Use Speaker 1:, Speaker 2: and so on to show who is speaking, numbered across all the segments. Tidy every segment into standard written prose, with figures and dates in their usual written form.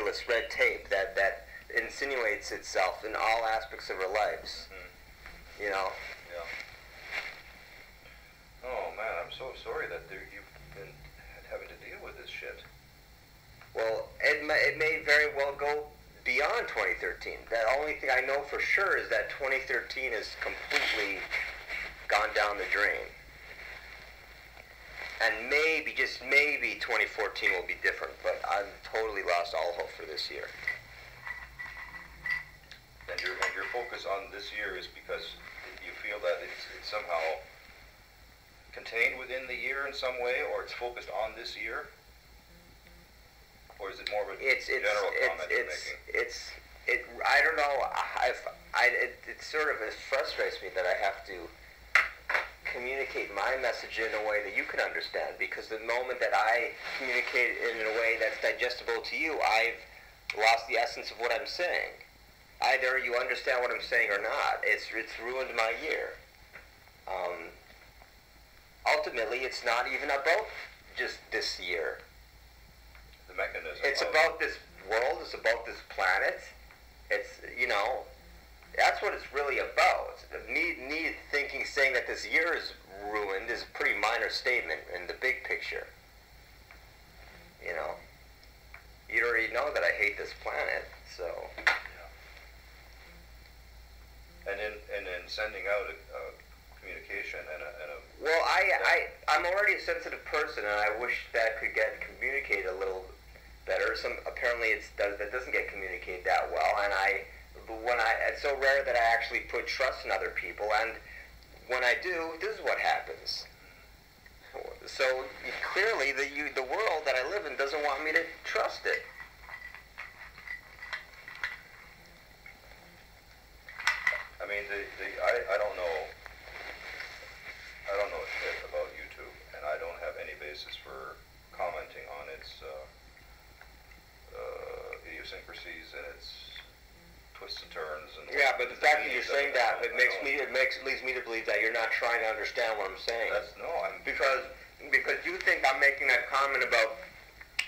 Speaker 1: ridiculous red tape that insinuates itself in all aspects of our lives.
Speaker 2: Mm-hmm.
Speaker 1: You know?
Speaker 2: Yeah. Oh man, I'm so sorry that you've been having to deal with this shit.
Speaker 1: Well, it may very well go beyond 2013. The only thing I know for sure is that 2013 has completely gone down the drain. And maybe, just maybe, 2014 will be different, but I've totally lost all hope for this year.
Speaker 2: And your focus on this year is because you feel that it's somehow contained within the year in some way, or it's focused on this year? Or is it more of a general comment you're making?
Speaker 1: I don't know. It sort of frustrates me that I have to communicate my message in a way that you can understand, because the moment that I communicate it in a way that's digestible to you, I've lost the essence of what I'm saying. Either you understand what I'm saying or not. It's ruined my year. Ultimately, it's not even about just this year.
Speaker 2: The mechanism.
Speaker 1: It's about this world. It's about this planet. It's, that's what it's really about. Me thinking, saying that this year is ruined is a pretty minor statement in the big picture. You already know that I hate this planet, so.
Speaker 2: Yeah. And in sending out a communication and a
Speaker 1: well, I'm already a sensitive person, and I wish that could get communicated a little better. Apparently that doesn't get communicated that well, and it's so rare that I actually put trust in other people, and when I do, this is what happens. So clearly, the world that I live in doesn't want me to trust it.
Speaker 2: I mean, I don't know. I don't know shit about YouTube, and I don't have any basis for commenting on its idiosyncrasies and its twists and turns. And
Speaker 1: yeah, but the fact that you're saying that leads me to believe that you're not trying to understand what I'm saying. Because you think I'm making that comment about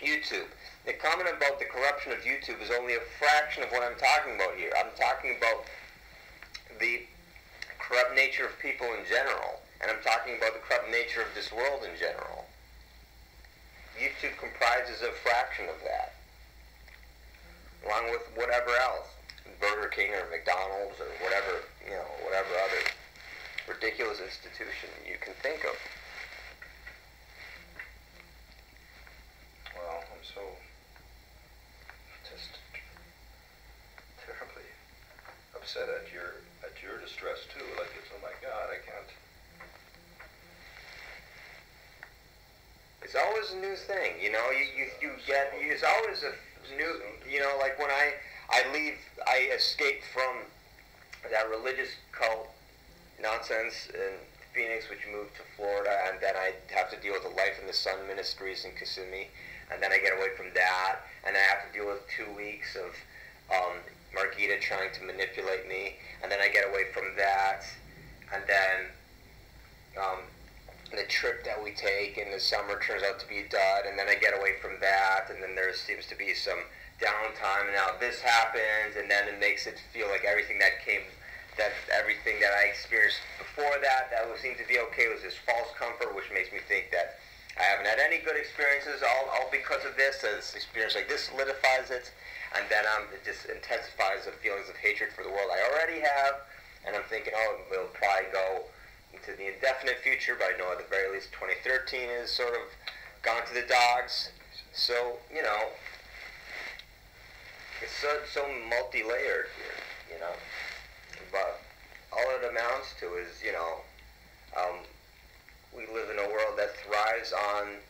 Speaker 1: YouTube. The comment about the corruption of YouTube is only a fraction of what I'm talking about here. I'm talking about the corrupt nature of people in general, and I'm talking about the corrupt nature of this world in general. YouTube comprises a fraction of that, along with whatever else, Burger King or McDonald's or whatever other ridiculous institution you can think of.
Speaker 2: Well, I'm so just terribly upset at your distress too. Like, it's, oh my God, I can't.
Speaker 1: It's always a new thing, it's always a new, like when I escaped from that religious cult nonsense in Phoenix, which moved to Florida, and then I have to deal with the Life in the Sun Ministries in Kissimmee, and then I get away from that, and I have to deal with 2 weeks of Margita trying to manipulate me, and then I get away from that, and then the trip that we take in the summer turns out to be a dud, and then I get away from that, and then there seems to be some downtime, and now this happens, and then it makes it feel like everything that I experienced before that would seem to be okay was this false comfort, which makes me think that I haven't had any good experiences, all because of this. This experience like this solidifies it, and then it just intensifies the feelings of hatred for the world I already have, and I'm thinking, it'll probably go into the indefinite future, but I know at the very least 2013 is sort of gone to the dogs. So, it's so multi-layered here, But all it amounts to is, we live in a world that thrives on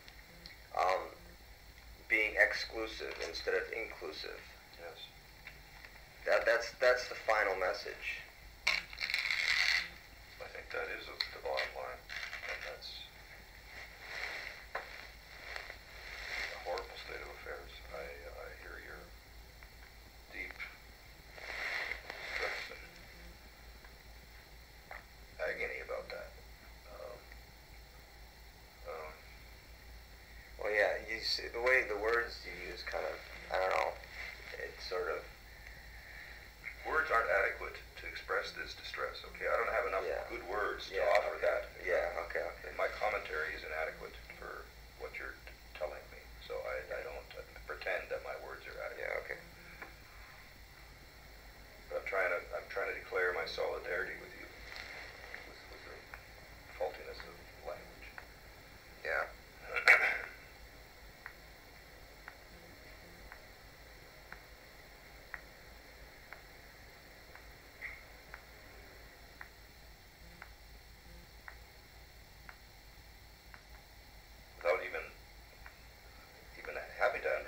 Speaker 1: being exclusive instead of inclusive.
Speaker 2: Yes.
Speaker 1: That's the final message.
Speaker 2: I think that is the bottom line, and that's a horrible state of affairs. I hear your deep stress and agony about that.
Speaker 1: Well, yeah, you see, the way the words you use kind of, I don't know,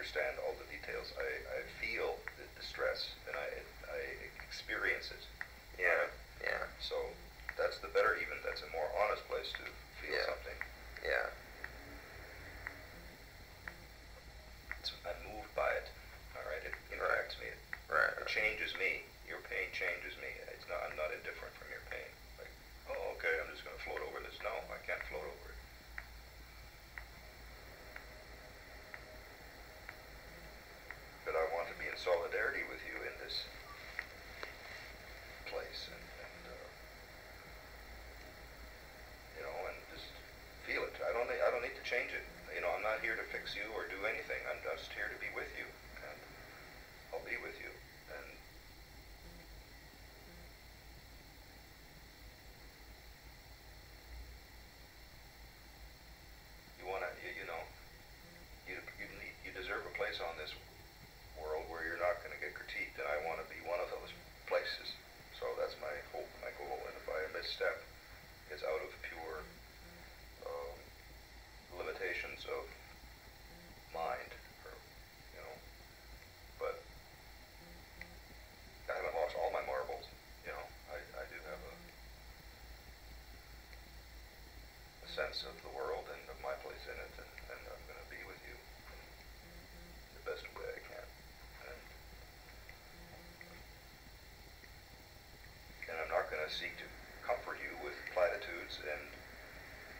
Speaker 2: understand all the details. I feel the distress, and I experience it.
Speaker 1: Yeah, yeah.
Speaker 2: So that's the better, even that's a more honest place to feel something.
Speaker 1: Yeah.
Speaker 2: I'm moved by it. All right, it impacts me.
Speaker 1: Right.
Speaker 2: It changes me. Your pain changes me. It's not. I'm not indifferent from your pain. Like, oh, okay, I'm just going to float over this. No, I can't float over it. But I want to be in solidarity with you in this place, and you know, and just feel it. I don't need to change it. You know, I'm not here to fix you or do anything. I'm just here to be with you, and I'll be with you. And you want to, you know, you deserve a place on this world where you're not going to get critiqued, and I want to be one of those places. So that's my hope, my goal. And if I misstep, it's out of pure limitations of mind, or, you know, but I haven't lost all my marbles. You know, I do have a sense of the world and of my place in it, and I'm going to be with you in the best way I can. And I'm not going to seek to comfort you with platitudes and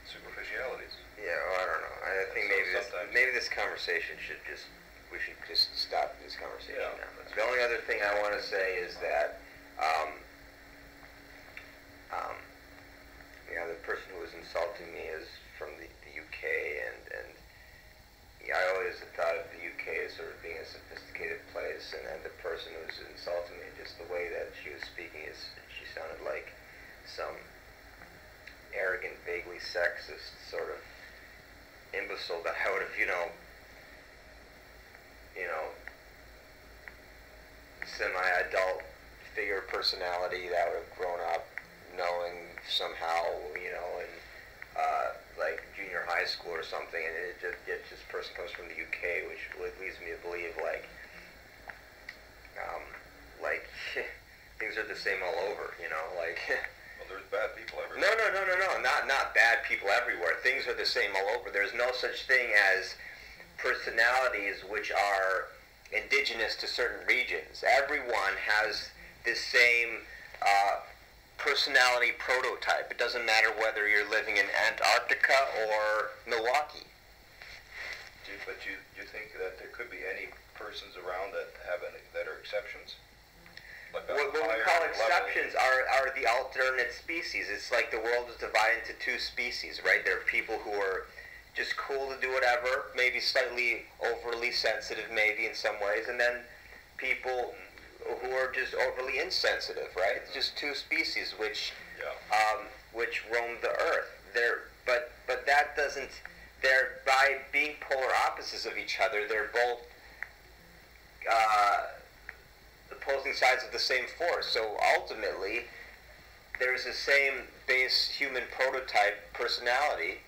Speaker 2: superficialities.
Speaker 1: Yeah, well, I don't know. I think maybe this conversation we should just stop this conversation now. The only other thing I want to say is that the person who was insulting me is from the UK, and I always thought of the UK as sort of being a sophisticated place, and the person who was insulting me, just the way that she was speaking, she sounded like some arrogant, vaguely sexist sort of imbecile that I would have, semi-adult figure personality that would have grown up knowing somehow, in like junior high school or something, and this person comes from the UK, which leads me to believe like things are the same all over, like.
Speaker 2: Well, there's bad people everywhere.
Speaker 1: No, not bad people everywhere. Things are the same all over. There's no such thing as personalities which are indigenous to certain regions. Everyone has the same personality prototype. It doesn't matter whether you're living in Antarctica or Milwaukee.
Speaker 2: But you think that there could be any persons around that are exceptions? Like
Speaker 1: what we call exceptions are the alternate species. It's like the world is divided into two species, right? There are people who are just cool to do whatever, maybe slightly overly sensitive maybe in some ways, and then people who are just overly insensitive, right? It's just two species which roam the earth. But that doesn't, by being polar opposites of each other, they're both opposing sides of the same force. So ultimately, there's the same base human prototype personality